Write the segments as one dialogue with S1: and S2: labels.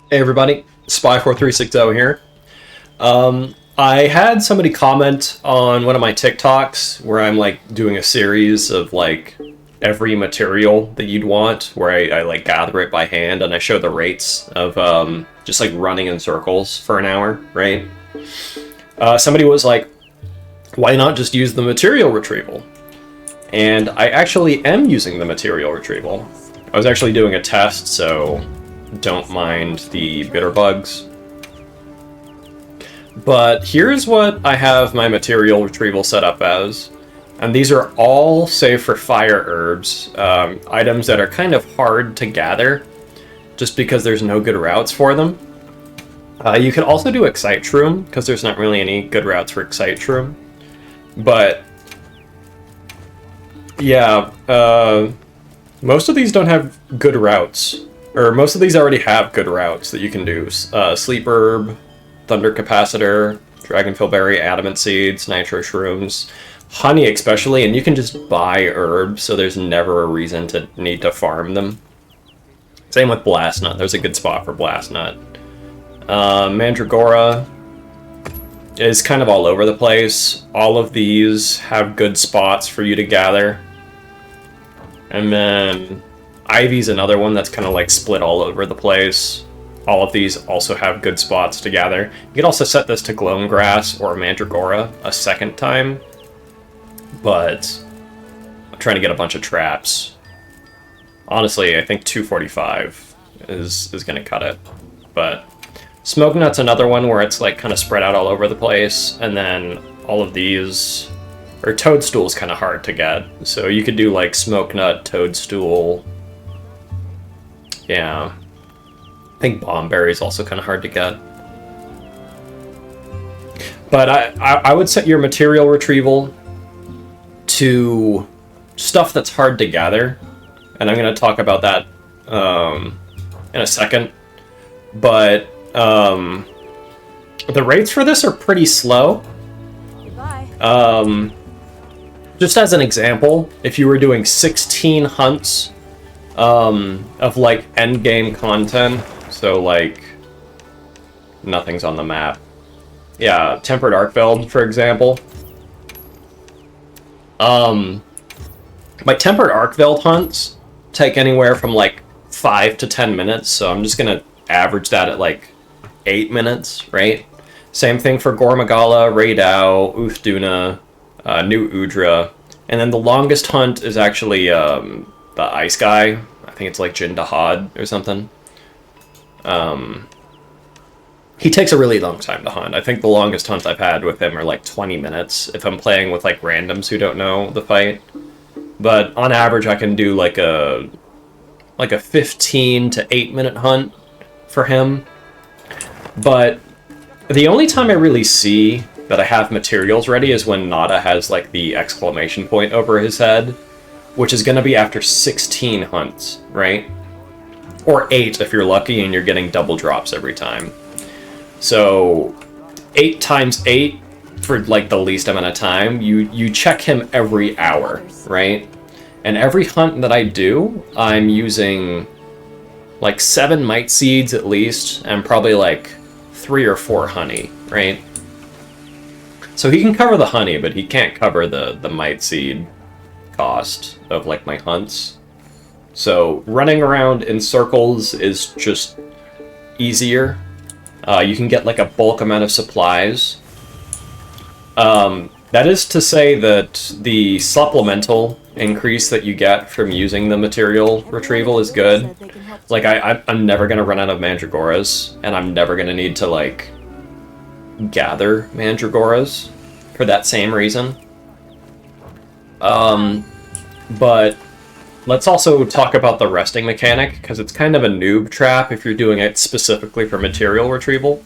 S1: Hey everybody, Spy4360 here. I had somebody comment on one of my TikToks where I'm like doing a series of like every material that you'd want, where I like gather it by hand and I show the rates of just like running in circles for an hour, right? Somebody was like, why not just use the material retrieval? And I actually am using the material retrieval. I was actually doing a test, so don't mind the bitter bugs. But here's what I have my material retrieval set up as. And these are all, save for fire herbs, items that are kind of hard to gather, just because there's no good routes for them. You can also do Excite Shroom, because there's not really any good routes for Excite Shroom. But yeah, most of these don't have good routes. Or most of these already have good routes that you can do. Sleep Herb, Thunder Capacitor, Dragonfeel Berry, Adamant Seeds, Nitro Shrooms, Honey especially, and you can just buy herbs, so there's never a reason to need to farm them. Same with Blast Nut, there's a good spot for Blast Nut. Mandragora is kind of all over the place. All of these have good spots for you to gather. And then Ivy's another one that's kind of like split all over the place. All of these also have good spots to gather. You can also set this to Gloam Grass or Mandragora a second time, but I'm trying to get a bunch of traps. Honestly, I think 245 is going to cut it. But Smoke Nut's another one where it's like kind of spread out all over the place, and then all of these... Or Toadstool's kind of hard to get, so you could do like Smoke Nut, Toadstool... Yeah. I think Bombberry is also kind of hard to get. But I would set your material retrieval to stuff that's hard to gather. And I'm going to talk about that in a second. But the rates for this are pretty slow. Just as an example, if you were doing 16 hunts of like endgame content, so like nothing's on the map. Yeah, Tempered Arkveld, for example. My Tempered Arkveld hunts take anywhere from like 5 to 10 minutes, so I'm just gonna average that at like 8 minutes, right? Same thing for Gormagala, Raidao, Uthduna, New Udra, and then the longest hunt is actually the Ice Guy. I think it's like Jindahad or something. He takes a really long time to hunt. I think the longest hunts I've had with him are like 20 minutes if I'm playing with like randoms who don't know the fight. But on average, I can do like a 15 to 8 minute hunt for him. But the only time I really see that I have materials ready is when Nada has like the exclamation point over his head, which is going to be after 16 hunts, right? Or 8 if you're lucky and you're getting double drops every time. So 8 times 8 for like the least amount of time, you check him every hour, right? And every hunt that I do, I'm using like 7 Might Seeds at least, and probably like 3 or 4 honey, right? So he can cover the honey, but he can't cover the Might Seed cost of like my hunts. So running around in circles is just easier. You can get like a bulk amount of supplies. That is to say that the supplemental increase that you get from using the material retrieval is good. Like I'm never going to run out of Mandragoras, and I'm never going to need to like gather Mandragoras for that same reason. But let's also talk about the resting mechanic, because it's kind of a noob trap if you're doing it specifically for material retrieval.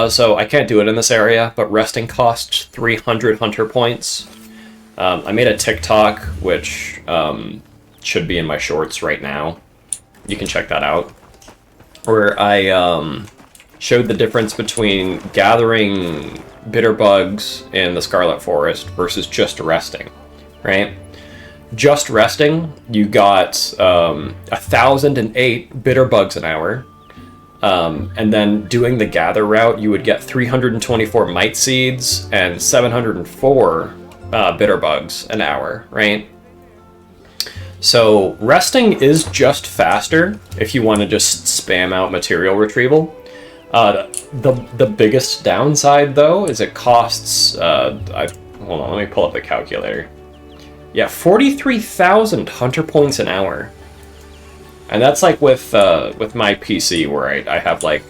S1: So I can't do it in this area, but resting costs 300 hunter points. I made a TikTok, which should be in my shorts right now. You can check that out. Where I showed the difference between gathering bitter bugs in the Scarlet Forest versus just resting, right? Just resting, you got 1,008 bitter bugs an hour, And then doing the gather route, you would get 324 mite seeds and 704 bitter bugs an hour, right? So resting is just faster if you want to just spam out material retrieval. The biggest downside, though, is it costs... hold on, let me pull up the calculator. Yeah, 43,000 hunter points an hour. And that's like with my PC, where I have like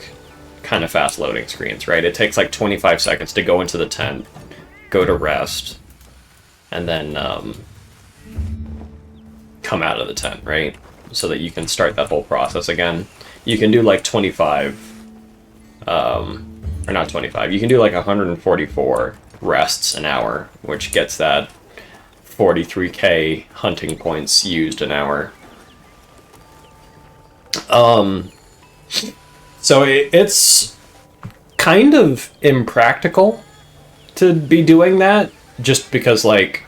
S1: kind of fast loading screens, right? It takes like 25 seconds to go into the tent, go to rest, and then come out of the tent, right? So that you can start that whole process again. You can do like 25, or not 25, you can do like 144 rests an hour, which gets that 43k hunting points used an hour. So it's kind of impractical to be doing that, just because, like,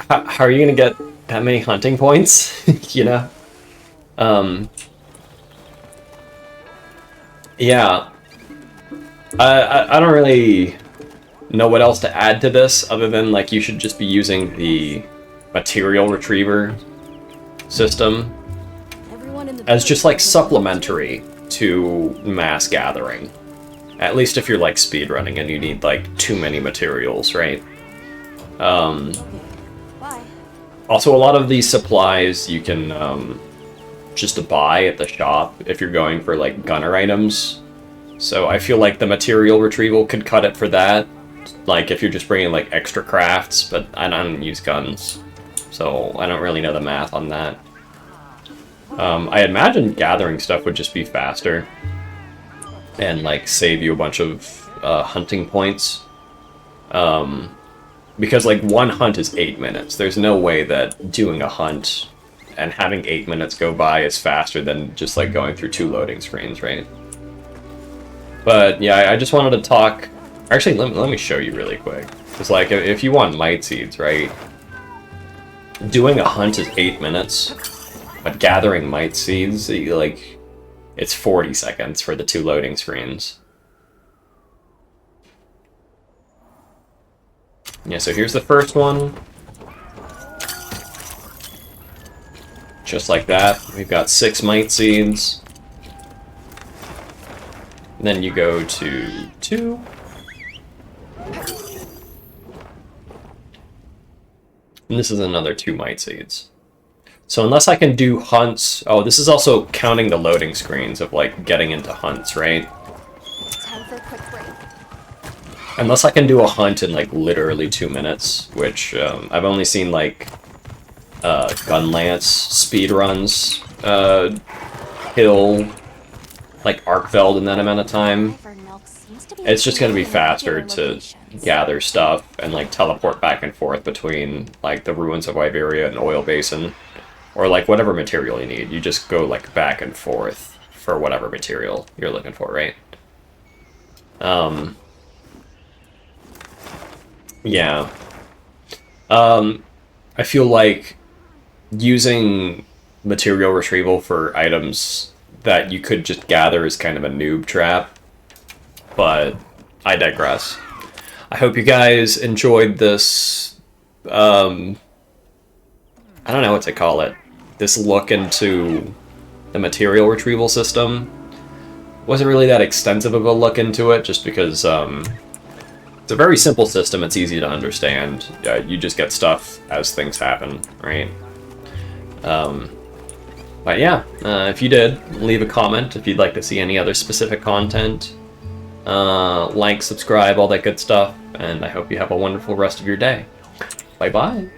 S1: how are you gonna get that many hunting points, you know? Yeah. I don't really know what else to add to this, other than, like, you should just be using the material retriever system as just, like, supplementary to mass gathering. At least if you're, like, speedrunning and you need, like, too many materials, right? Also, a lot of these supplies you can just buy at the shop if you're going for, like, gunner items. So I feel like the material retrieval could cut it for that. Like, if you're just bringing, like, extra crafts, but I don't use guns, so I don't really know the math on that. I imagine gathering stuff would just be faster and, like, save you a bunch of hunting points. Because, like, one hunt is 8 minutes. There's no way that doing a hunt and having 8 minutes go by is faster than just, like, going through 2 loading screens, right? But, yeah, I just wanted to talk... Actually, let me show you really quick. Because, like, if you want mite seeds, right? Doing a hunt is 8 minutes. But gathering mite seeds, like, it's 40 seconds for the 2 loading screens. Yeah, so here's the first one. Just like that, we've got 6 mite seeds. Then you go to 2. And this is another 2 mite seeds. So unless I can do hunts... Oh, this is also counting the loading screens of, like, getting into hunts, right?
S2: Time for a quick break.
S1: Unless I can do a hunt in, like, literally 2 minutes, which I've only seen, like, Gunlance speedruns, Hill, like, Arkfeld in that amount of time. It's just going to be faster to gather stuff and, like, teleport back and forth between, like, the Ruins of Iberia and Oil Basin. Or, like, whatever material you need. You just go, like, back and forth for whatever material you're looking for, right? Yeah. I feel like using material retrieval for items that you could just gather is kind of a noob trap. But I digress. I hope you guys enjoyed this, I don't know what to call it. This look into the material retrieval system. Wasn't really that extensive of a look into it, just because it's a very simple system. It's easy to understand. You just get stuff as things happen, right? But yeah, if you did, leave a comment if you'd like to see any other specific content. Like, subscribe, all that good stuff, and I hope you have a wonderful rest of your day. Bye-bye.